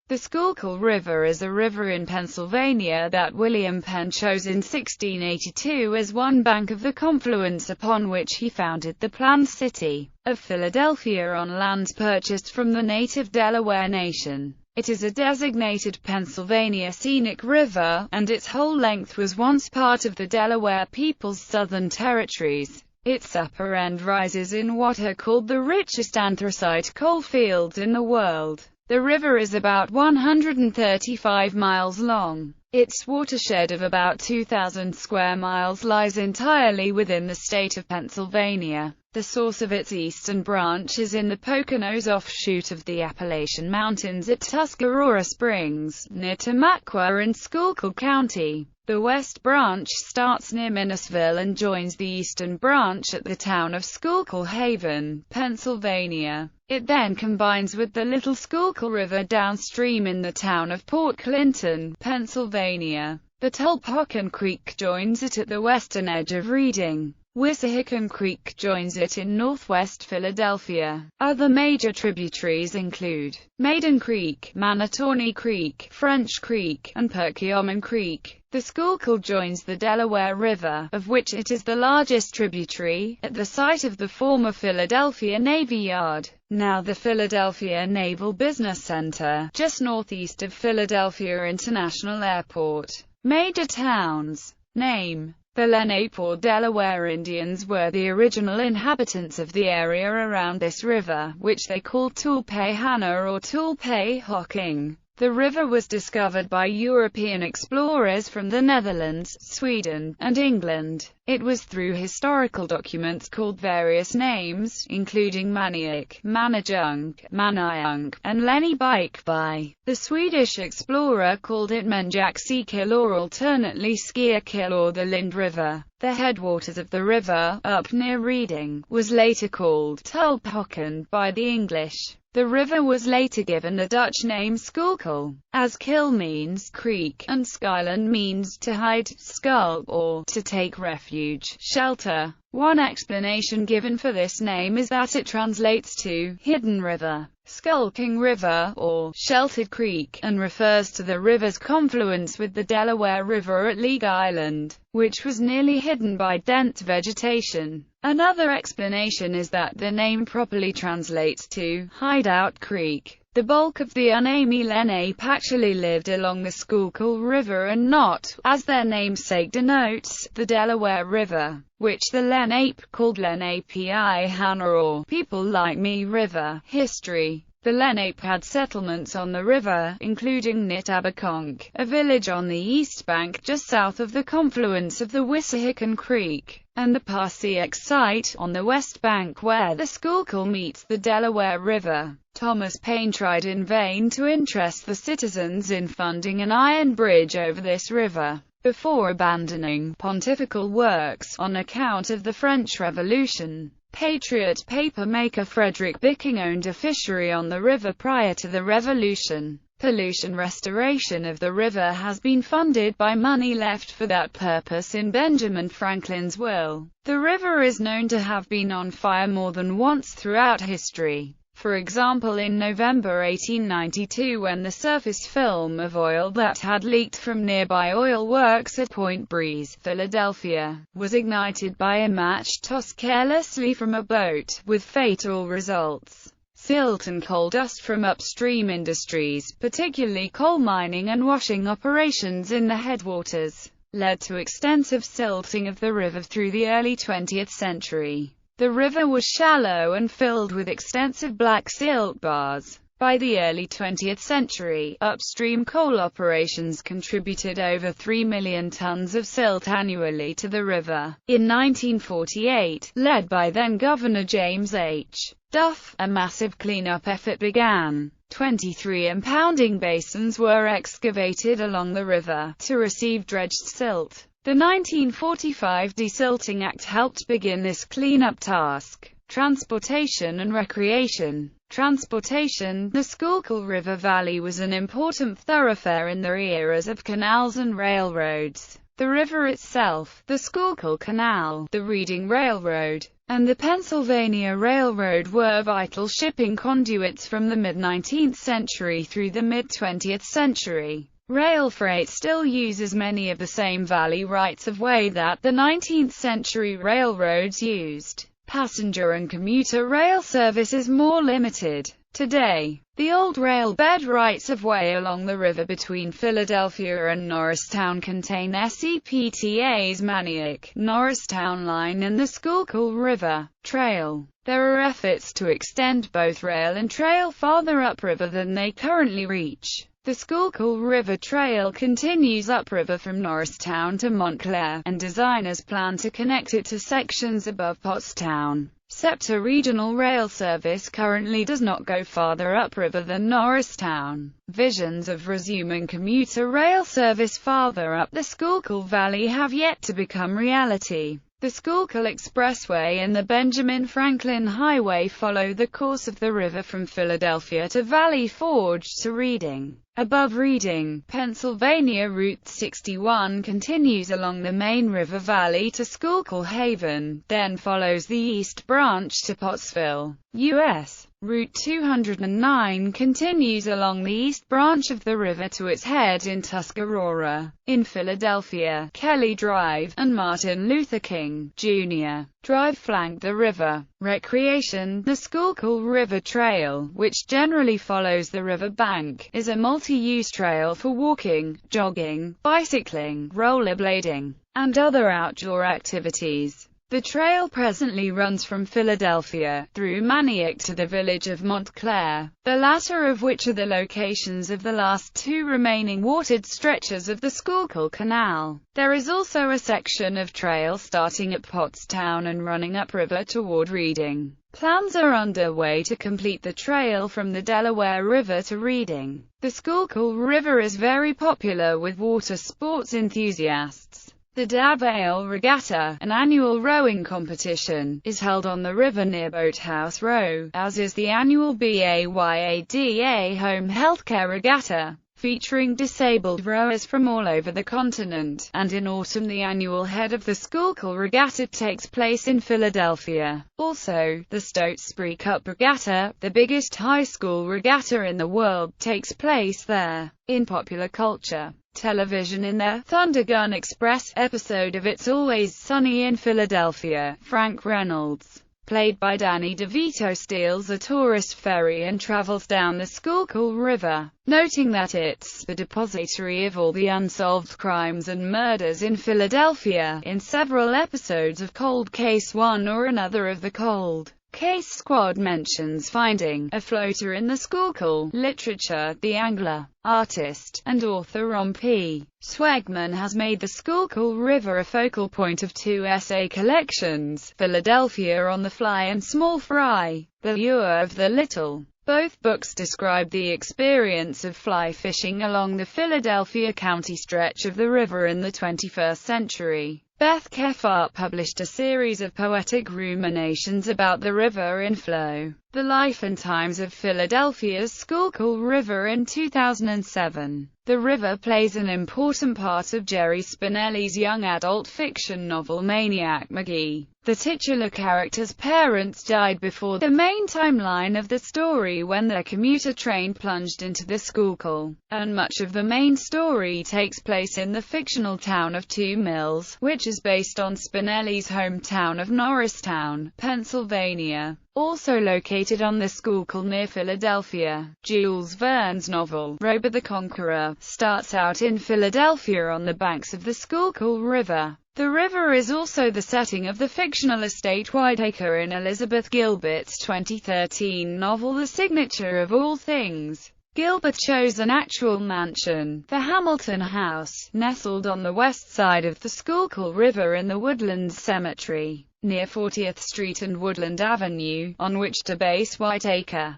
The Schuylkill River is a river in Pennsylvania that William Penn chose in 1682 as one bank of the confluence upon which he founded the planned city of Philadelphia on lands purchased from the native Delaware Nation. It is a designated Pennsylvania Scenic River, and its whole length was once part of the Delaware People's Southern Territories. Its upper end rises in what are called the richest anthracite coal fields in the world. The river is about 135 miles long. Its watershed of about 2,000 square miles lies entirely within the state of Pennsylvania. The source of its eastern branch is in the Poconos offshoot of the Appalachian Mountains at Tuscarora Springs, near Tamaqua in Schuylkill County. The west branch starts near Minnesville and joins the eastern branch at the town of Schuylkill Haven, Pennsylvania. It then combines with the Little Schuylkill River downstream in the town of Port Clinton, Pennsylvania. The Tulpehocken Creek joins it at the western edge of Reading. Wissahickon Creek joins it in northwest Philadelphia. Other major tributaries include Maiden Creek, Manatawny Creek, French Creek, and Perkiomen Creek. The Schuylkill joins the Delaware River, of which it is the largest tributary, at the site of the former Philadelphia Navy Yard, now the Philadelphia Naval Business Center, just northeast of Philadelphia International Airport. Major towns. Name: the Lenape or Delaware Indians were the original inhabitants of the area around this river, which they called Tulpehana or Tulpehocking. The river was discovered by European explorers from the Netherlands, Sweden, and England. It was through historical documents called various names, including Maniak, Manajunk, Manayunk, and Lenny-Bike by the Swedish explorer called it Menjaksikill or alternately Skiakill or the Lind River. The headwaters of the river, up near Reading, was later called Tulphocken by the English. The river was later given the Dutch name Schuylkill, as kill means creek, and skyland means to hide, skulk, or to take refuge, shelter. One explanation given for this name is that it translates to hidden river, skulking river, or sheltered creek, and refers to the river's confluence with the Delaware River at League Island, which was nearly hidden by dense vegetation. Another explanation is that the name properly translates to Hideout Creek. The bulk of the Unami Lenape actually lived along the Schuylkill River and not, as their namesake denotes, the Delaware River, which the Lenape called Lenape-Hana or People Like Me River. History: the Lenape had settlements on the river, including Nitabakonk, a village on the east bank just south of the confluence of the Wissahickon Creek, and the Passaic site, on the west bank where the Schuylkill meets the Delaware River. Thomas Paine tried in vain to interest the citizens in funding an iron bridge over this river, before abandoning pontifical works on account of the French Revolution. Patriot papermaker Frederick Bicking owned a fishery on the river prior to the Revolution. Pollution restoration of the river has been funded by money left for that purpose in Benjamin Franklin's will. The river is known to have been on fire more than once throughout history. For example, in November 1892, when the surface film of oil that had leaked from nearby oil works at Point Breeze, Philadelphia, was ignited by a match tossed carelessly from a boat, with fatal results. Silt and coal dust from upstream industries, particularly coal mining and washing operations in the headwaters, led to extensive silting of the river through the early 20th century. The river was shallow and filled with extensive black silt bars. By the early 20th century, upstream coal operations contributed over 3 million tons of silt annually to the river. In 1948, led by then-Governor James H. Duff, a massive cleanup effort began. 23 impounding basins were excavated along the river to receive dredged silt. The 1945 Desilting Act helped begin this cleanup task. Transportation and recreation. Transportation. The Schuylkill River Valley was an important thoroughfare in the eras of canals and railroads. The river itself, the Schuylkill Canal, the Reading Railroad, and the Pennsylvania Railroad were vital shipping conduits from the mid-19th century through the mid-20th century. Rail freight still uses many of the same valley rights-of-way that the 19th century railroads used. Passenger and commuter rail service is more limited. Today, the old rail bed rights-of-way along the river between Philadelphia and Norristown contain SEPTA's Maniac, Norristown Line and the Schuylkill River Trail. There are efforts to extend both rail and trail farther upriver than they currently reach. The Schuylkill River Trail continues upriver from Norristown to Montclair, and designers plan to connect it to sections above Pottstown. SEPTA Regional Rail Service currently does not go farther upriver than Norristown. Visions of resuming commuter rail service farther up the Schuylkill Valley have yet to become reality. The Schuylkill Expressway and the Benjamin Franklin Highway follow the course of the river from Philadelphia to Valley Forge to Reading. Above Reading, Pennsylvania, Route 61 continues along the main river valley to Schuylkill Haven, then follows the East Branch to Pottsville, U.S. Route 209 continues along the East Branch of the river to its head in Tuscarora. In Philadelphia, Kelly Drive and Martin Luther King, Jr. Drive flank the river. Recreation. The Schuylkill River Trail, which generally follows the river bank, is a multi-use trail for walking, jogging, bicycling, rollerblading, and other outdoor activities. The trail presently runs from Philadelphia, through Maniac to the village of Montclair, the latter of which are the locations of the last two remaining watered stretches of the Schuylkill Canal. There is also a section of trail starting at Pottstown and running upriver toward Reading. Plans are underway to complete the trail from the Delaware River to Reading. The Schuylkill River is very popular with water sports enthusiasts. The Davale Regatta, an annual rowing competition, is held on the river near Boathouse Row, as is the annual BAYADA Home Healthcare Regatta, featuring disabled rowers from all over the continent, and in autumn the annual Head of the Schuylkill Regatta takes place in Philadelphia. Also, the Stotesbury Cup Regatta, the biggest high school regatta in the world, takes place there. In popular culture television, in the Thunder Gun Express episode of It's Always Sunny in Philadelphia, Frank Reynolds, played by Danny DeVito, steals a tourist ferry and travels down the Schuylkill River, noting that it's the depository of all the unsolved crimes and murders in Philadelphia. In several episodes of Cold Case, one or another of the Cold Case Squad mentions finding a floater in the Schuylkill. Literature. The angler, artist, and author Ron P. Swegman has made the Schuylkill River a focal point of two essay collections, Philadelphia on the Fly and Small Fry, The Lure of the Little. Both books describe the experience of fly fishing along the Philadelphia County stretch of the river in the 21st century. Beth Kefart published a series of poetic ruminations about the river in Flow, The Life and Times of Philadelphia's Schuylkill River in 2007. The river plays an important part of Jerry Spinelli's young adult fiction novel Maniac Magee. The titular character's parents died before the main timeline of the story when their commuter train plunged into the Schuylkill, and much of the main story takes place in the fictional town of Two Mills, which is based on Spinelli's hometown of Norristown, Pennsylvania, also located on the Schuylkill near Philadelphia. Jules Verne's novel, Rober the Conqueror, starts out in Philadelphia on the banks of the Schuylkill River. The river is also the setting of the fictional estate Whiteacre in Elizabeth Gilbert's 2013 novel The Signature of All Things. Gilbert chose an actual mansion, the Hamilton House, nestled on the west side of the Schuylkill River in the Woodlands Cemetery, near 40th Street and Woodland Avenue, on which to base Whiteacre.